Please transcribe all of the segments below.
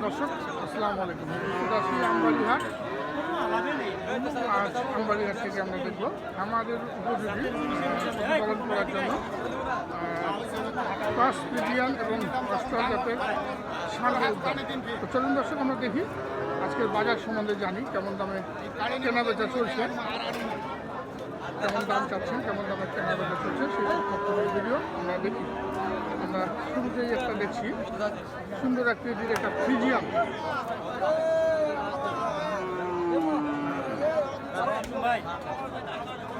দর্শক আসসালামু আলাইকুম। আছি আমবাড়িহাট। আমবাড়িহাট থেকে আমরা দেখব আমাদের উপযোগী পালন করার জন্য ক্রস ফ্রিজিয়ান এবং অস্ট্রাল জাতের ষাঁড়ের উদ্যান। তো চলুন দর্শক আমরা দেখি আজকের বাজার সম্বন্ধে জানি, কেমন দামে কেনা বেচা চলছে, কেমন দাম চাচ্ছেন, কেমন দামে কেনা বেচা চলছে সেই সম্পর্কে ভিডিও আমরা দেখি। আমরা শুরুতেই একটা দেখছি সুন্দর আকৃতির একটা ফ্রিজিয়ান।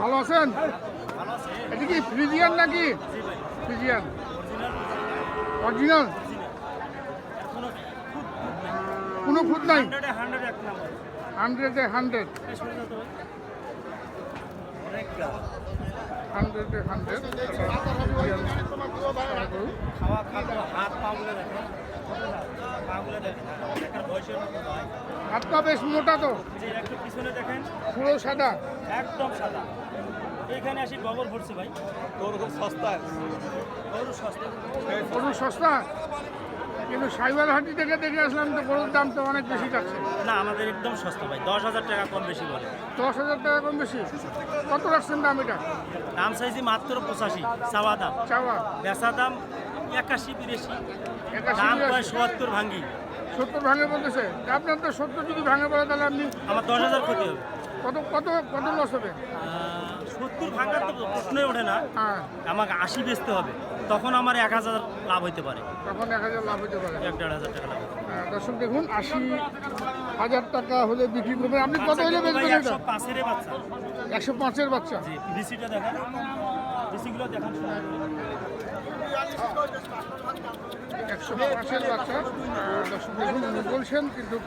ভালো আছেন? এটা কি ফ্রিজিয়ান নাকি? ফ্রিজিয়ান অরিজিনাল, কোনো খুঁত নাই? 100-এ 100 হাতটা বেশ মোটা, তো পিছনে দেখেন পুরো সাদা, একদম সাদা। এখানে আসি গোবর ভরছে ভাই, গরু খুব সস্তা, গরু সস্তা। কিন্তু সাইবার হাটি থেকে দেখে আসলাম তো গরুর দাম তো অনেক বেশি যাচ্ছে। না, আমাদের একদম সস্তা ভাই, 10,000 টাকা কম বেশি বলে। 10,000 টাকা কম বেশি? কত রাখছেন দাম? এটা দাম চাইছি মাত্র 85, চাওয়া দাম। চাওয়া বেচা দাম 81-82, 81 দাম প্রায় 70 ভাঙ্গি। 70 ভাঙে বলতেছে। আপনার তো 70 যদি ভাঙে পড়ে তাহলে আপনি আমার 10,000 ক্ষতি হবে। কত কত কত লস হবে? 70 ভাঙার তো প্রশ্নই ওঠে না। হ্যাঁ, আমাকে 80 বেচতে হবে, তখন আমার 1,000 লাভ হইতে পারে, তখন 1,000 লাভ হতে পারে। 1,500 টাকা লাভ। দর্শক দেখুন, 80,000 টাকা হলে বিক্রি করবেন। আপনি কত হলে বেচবেন এটা? 105-এর বাচ্চা। 105-এর বাচ্চা। জি, বিসিটা দেখেন, বিসিগুলো দেখেন। 105-এর বাচ্চা। দর্শক দেখুন, উনি বলছেন কিন্তু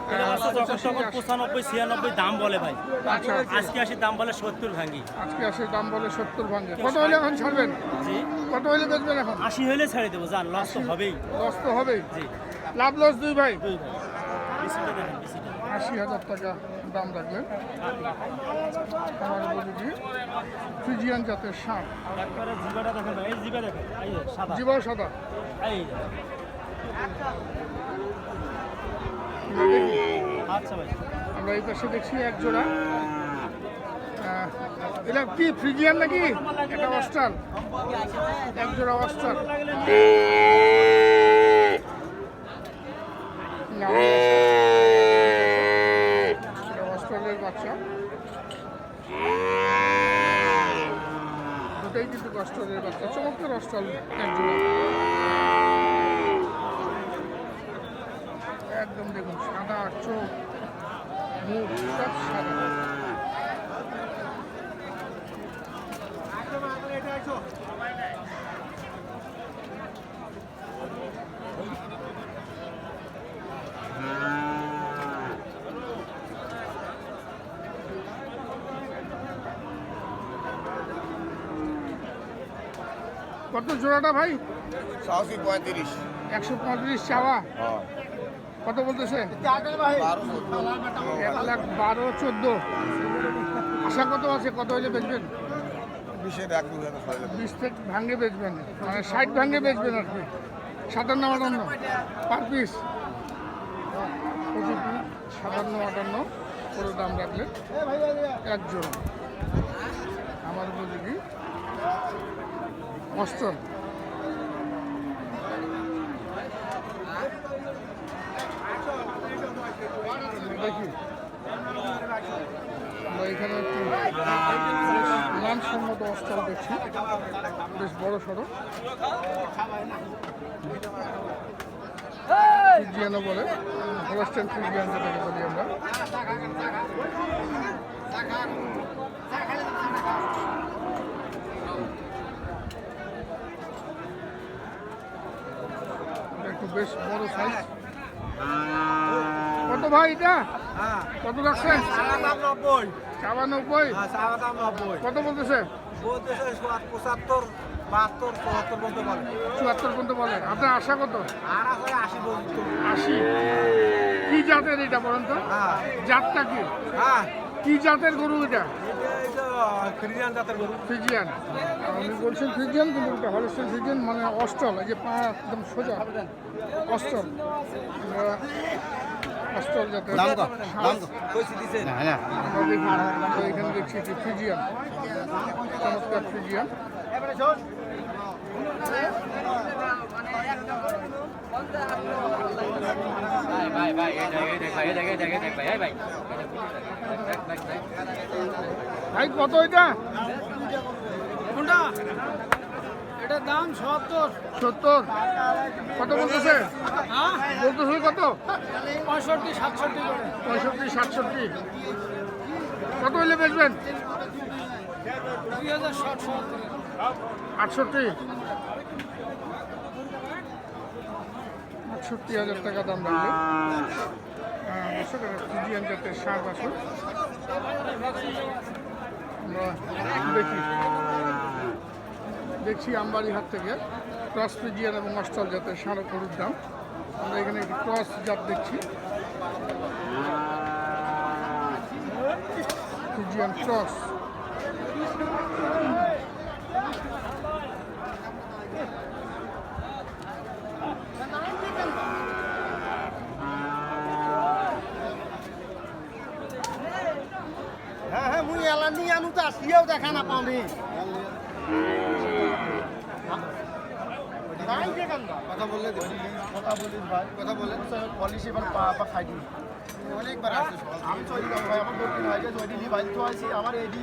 95-96 দাম বলে ভাই। আচ্ছা, আজকে আসি দাম বলে 70 ভাঙ্গি। আজকে আসে দাম বলে 70 ভাঙে। কত হলে এখন ছাড়বেন? জি, কত হলে বেচবেন এখন? 80 হলে ছেড়ে দেবো, জান, লস তো হবেই। লস তো হবেই। জি, লাভ লস দুই ভাই। দুই ভাই। বিসিটা দেখেন, বিসিটা 80,000 টাকা দাম রাখলেন। আমার উপযোগী ফ্রিজিয়ান জাতের ষাঁড়। একবারে জিবাটা দেখেন ভাই, এই জিবা দেখেন, এই যে সাদা, জীবন সাদা। এই যে। আচ্ছা ভাই, আমরা এই পাশে দেখছি এক জোড়া। এটা কি ফ্রিজিয়ান নাকি? এটা অস্ট্রাল, এক জোড়া অস্ট্রাল। অস্ট্রেলিয়ার বাচ্চা দুটাই কিন্তু অস্ট্রেলিয়ার বাচ্চা। চমৎকার অস্ট্রাল এক জোড়া, একদম দেখুন সাদা চোখ, মুখ সব সাদা। কত জোড়াটা ভাই? 35। 135 চাওয়া। কত বলতেছে? 1,12,14। আশা কত আছে? কত হলে বেচবেন? 20 থেকে ভাঙে বেচবেন, মানে 60 ভাঙে বেচবেন আর কি। 57-58 পার পিস। প্রতি পিস 57-58 করে দাম রাখলেন এক জোড়া। আমার উপযোগী অস্ট্রাল। দেখি আমরা এখানে একটু মানসম্মত অস্ট্রাল দেখছি, বেশ বড় সড়ো। ফ্রিজিয়ানও বলে, হলস্টাইন ফ্রিজিয়ান যেটাকে বলি আমরা। একটু বেশ বড় সাইজ। কত ভাই এটা? কত রাখছেন? 90। চাওয়া 90। কত বলতেছে? 75, 72, 74 বলতে পারে। 74 পর্যন্ত বলে। আপনার আশা কত? আর আছে 80 পর্যন্ত। 80। কি জাতের এটা বলেন তো? জাতটা কি? হ্যাঁ, কি জাতের গরু এটা? এটা ফ্রিজিয়ান জাতের গরু। ফ্রিজিয়ান, উনি বলছেন ফ্রিজিয়ান, কিন্তু ওটা হলস্টাইন ফ্রিজিয়ান মানে অস্টল, এই যে পা একদম সোজা অস্টল। আমরা অস্টল যাতে আমরা দেখি, আমরা এখানে দেখছি যে ফ্রিজিয়ান, চমৎকার ফ্রিজিয়ান। ভাই কত এটা? কোনটা? এটার দাম 70। 70? কত বলতেছে? হ্যাঁ, বলতেছে কত? 65 67 করে। 65 67। কত হইলে বেচবেন? 2060 68? 68,000 টাকা দাম রাখবে। দর্শক, এটা ফ্রিজিয়ান জাতের ষাঁড় বাছুর। আমরা দেখছি আমবাড়ি হাট থেকে ক্রস ফ্রিজিয়ান এবং অস্টল জাতের ষাঁড় গরুর দাম। আমরা এখানে একটি ক্রস জাত দেখছি, ফ্রিজিয়ান ক্রস। হ্যাঁ হ্যাঁ মুই এলা নিয়ে আনু তো আসিয়াও দেখা না পাওনি। কথা বললে কথা বলিস ভাই, কথা বলে পলিশ এবার পা খাই দিই অনেকবার আসছে। আমি চলি যাবো ভাই, আমার দরকার হয় যে ওইটি নিয়ে বাইক তো আছি আমার এডি।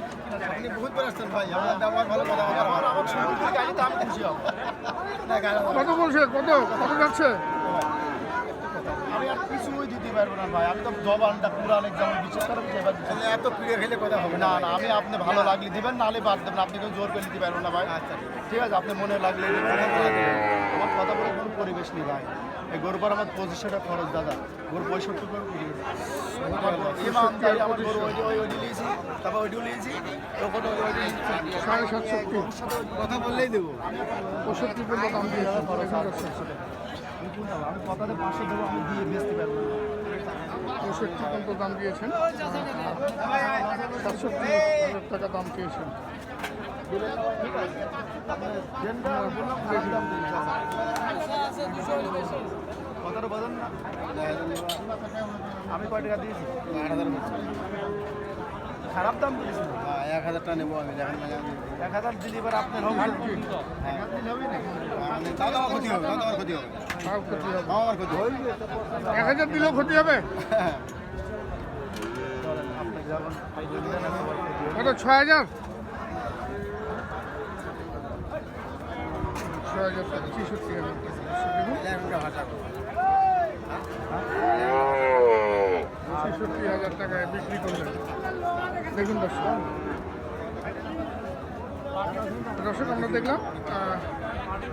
আপনি বহুতবার আসছেন ভাই, আমার ব্যবহার ভালো, কথা বলার আমার শুরু থেকে গাড়ি তো আমি খুশি হব। কত বলছে? কত কত যাচ্ছে? আমি আর কিছুই দিতে পারবো না ভাই, আমি তো জবানটা পুরান একদম বিশেষ করে এত প্রিয় খেলে কথা হবে না। না আমি আপনি ভালো লাগলে দিবেন, নাহলে বাদ দেবেন, আপনি কেউ জোর করে দিতে পারবো না ভাই। আচ্ছা ঠিক আছে, আপনি মনে লাগলে দিবেন। আমার কথা বলে কোনো পরিবেশ নেই ভাই। এই গরু পর আমার 2500 টাকা খরচ দাদা, গরু 65 করে আমার গরু ওইটি নিয়েছি, তারপর ওইটিও নিয়েছি, তখন 750 কথা বললেই দেবো। 65 পর্যন্ত দাম দিয়েছে। আমি কথাতে 500 দেবো, আমি দিয়ে বেচতে পারবো না। 65 পর্যন্ত দাম দিয়েছেন, 67,000 টাকা দাম চেয়েছেন। কথাটা বলেন না, আমি কয় টাকা দিয়েছি? 8,000। খারাপ দাম দিয়েছি, 1,000 টাকা নেবো আমি। 1,000 দিলে এবার আপনার হবে দাদা ক্ষতি হবে, দাদা ক্ষতি হবে, তাও ক্ষতি হবে। আমার ক্ষতি হবে। 1000 দিলেও ক্ষতি হবে। কত? 6,000? 6,000 টাকা, 63,000 টাকা। 63,000 টাকায় বিক্রি করলেন। দেখুন দর্শক, আমরা দেখলাম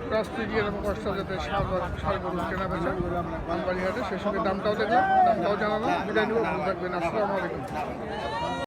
ক্রস ফ্রিজিয়ান এবং অস্ট্রেল জাতের ষাঁড় গরু কেনা বেচা আমবাড়ি হাটে। সেই সঙ্গে দামটাও দেখলাম, দামটাও জানালাম। বিদায় নেব, ভালো থাকবেন। আসসালামু আলাইকুম।